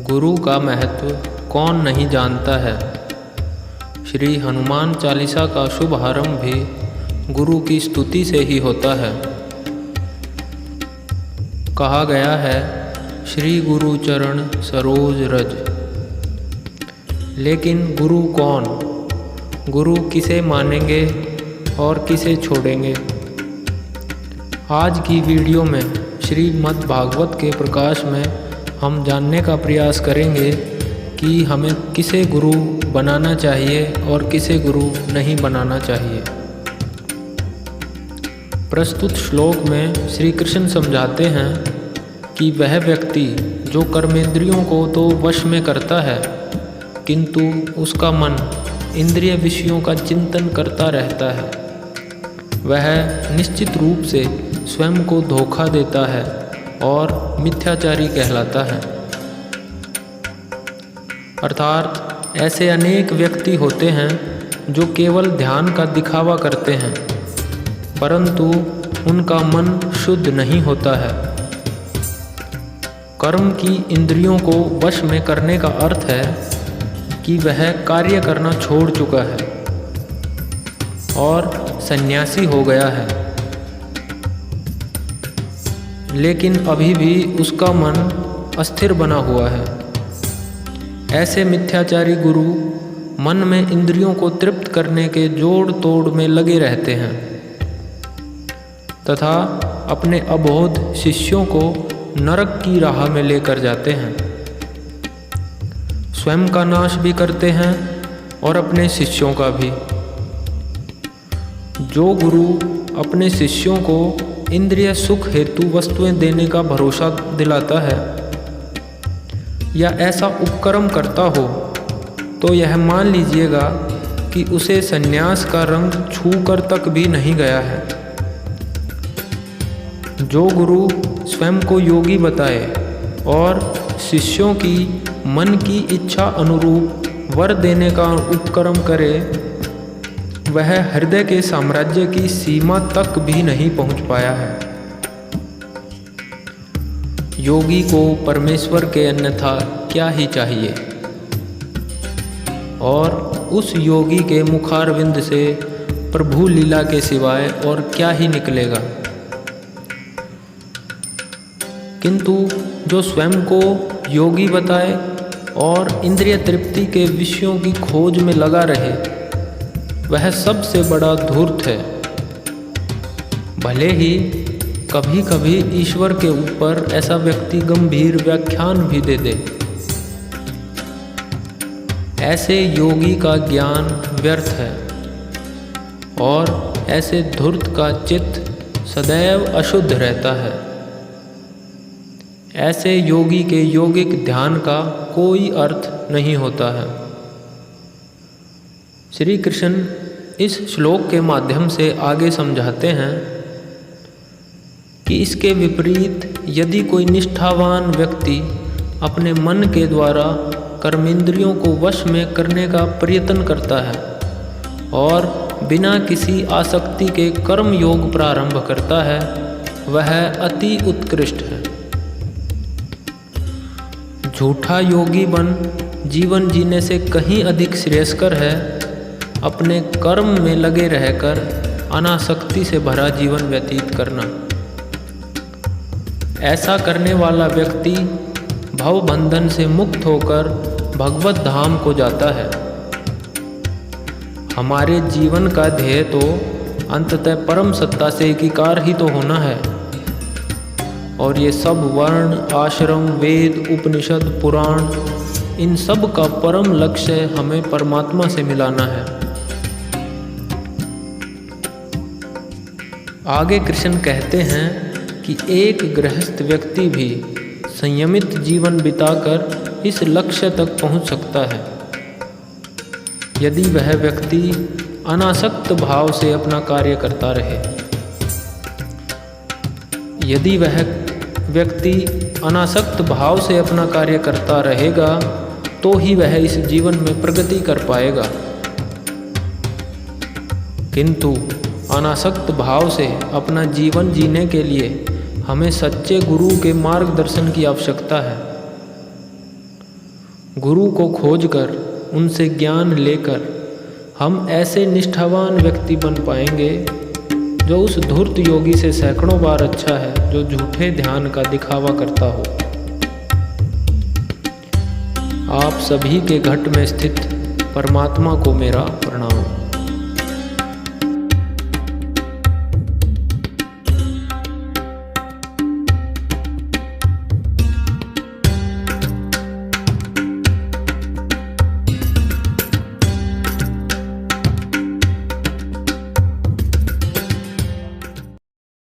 गुरु का महत्व कौन नहीं जानता है। श्री हनुमान चालीसा का शुभारंभ भी गुरु की स्तुति से ही होता है। कहा गया है, श्री गुरु चरण सरोज रज। लेकिन गुरु कौन, गुरु किसे मानेंगे और किसे छोड़ेंगे? आज की वीडियो में श्रीमद् भागवत के प्रकाश में हम जानने का प्रयास करेंगे कि हमें किसे गुरु बनाना चाहिए और किसे गुरु नहीं बनाना चाहिए। प्रस्तुत श्लोक में श्री कृष्ण समझाते हैं कि वह व्यक्ति जो कर्मेंद्रियों को तो वश में करता है, किंतु उसका मन इंद्रिय विषयों का चिंतन करता रहता है, वह निश्चित रूप से स्वयं को धोखा देता है और मिथ्याचारी कहलाता है। अर्थात ऐसे अनेक व्यक्ति होते हैं जो केवल ध्यान का दिखावा करते हैं, परंतु उनका मन शुद्ध नहीं होता है। कर्म की इंद्रियों को वश में करने का अर्थ है कि वह कार्य करना छोड़ चुका है और सन्यासी हो गया है, लेकिन अभी भी उसका मन अस्थिर बना हुआ है। ऐसे मिथ्याचारी गुरु मन में इंद्रियों को तृप्त करने के जोड़ तोड़ में लगे रहते हैं तथा अपने अबोध शिष्यों को नरक की राह में लेकर जाते हैं। स्वयं का नाश भी करते हैं और अपने शिष्यों का भी। जो गुरु अपने शिष्यों को इंद्रिय सुख हेतु वस्तुएं देने का भरोसा दिलाता है या ऐसा उपक्रम करता हो, तो यह मान लीजिएगा कि उसे सन्यास का रंग छूकर तक भी नहीं गया है। जो गुरु स्वयं को योगी बताए और शिष्यों की मन की इच्छा अनुरूप वर देने का उपक्रम करे, वह हृदय के साम्राज्य की सीमा तक भी नहीं पहुंच पाया है। योगी को परमेश्वर के अन्यथा क्या ही चाहिए, और उस योगी के मुखारविंद से प्रभु लीला के सिवाय और क्या ही निकलेगा। किंतु जो स्वयं को योगी बताए और इंद्रिय तृप्ति के विषयों की खोज में लगा रहे, वह सबसे बड़ा धूर्त है। भले ही कभी कभी ईश्वर के ऊपर ऐसा व्यक्ति गंभीर व्याख्यान भी दे दे, ऐसे योगी का ज्ञान व्यर्थ है और ऐसे धूर्त का चित्त सदैव अशुद्ध रहता है। ऐसे योगी के योगिक ध्यान का कोई अर्थ नहीं होता है। श्री कृष्ण इस श्लोक के माध्यम से आगे समझाते हैं कि इसके विपरीत यदि कोई निष्ठावान व्यक्ति अपने मन के द्वारा कर्मेंद्रियों को वश में करने का प्रयत्न करता है और बिना किसी आसक्ति के कर्म योग प्रारंभ करता है, वह अति उत्कृष्ट है। झूठा योगी बन जीवन जीने से कहीं अधिक श्रेयस्कर है अपने कर्म में लगे रहकर अनासक्ति से भरा जीवन व्यतीत करना। ऐसा करने वाला व्यक्ति भवबंधन से मुक्त होकर भगवत धाम को जाता है। हमारे जीवन का ध्येय तो अंततः परम सत्ता से एकीकार ही तो होना है, और ये सब वर्ण, आश्रम, वेद, उपनिषद, पुराण, इन सब का परम लक्ष्य हमें परमात्मा से मिलाना है। आगे कृष्ण कहते हैं कि एक गृहस्थ व्यक्ति भी संयमित जीवन बिताकर इस लक्ष्य तक पहुंच सकता है, यदि वह व्यक्ति अनासक्त भाव से अपना कार्य करता रहे। यदि वह व्यक्ति अनासक्त भाव से अपना कार्य करता रहेगा, तो ही वह इस जीवन में प्रगति कर पाएगा। किंतु अनासक्त भाव से अपना जीवन जीने के लिए हमें सच्चे गुरु के मार्गदर्शन की आवश्यकता है। गुरु को खोजकर उनसे ज्ञान लेकर हम ऐसे निष्ठावान व्यक्ति बन पाएंगे जो उस धूर्त योगी से सैकड़ों बार अच्छा है जो झूठे ध्यान का दिखावा करता हो। आप सभी के घट में स्थित परमात्मा को मेरा प्रणाम।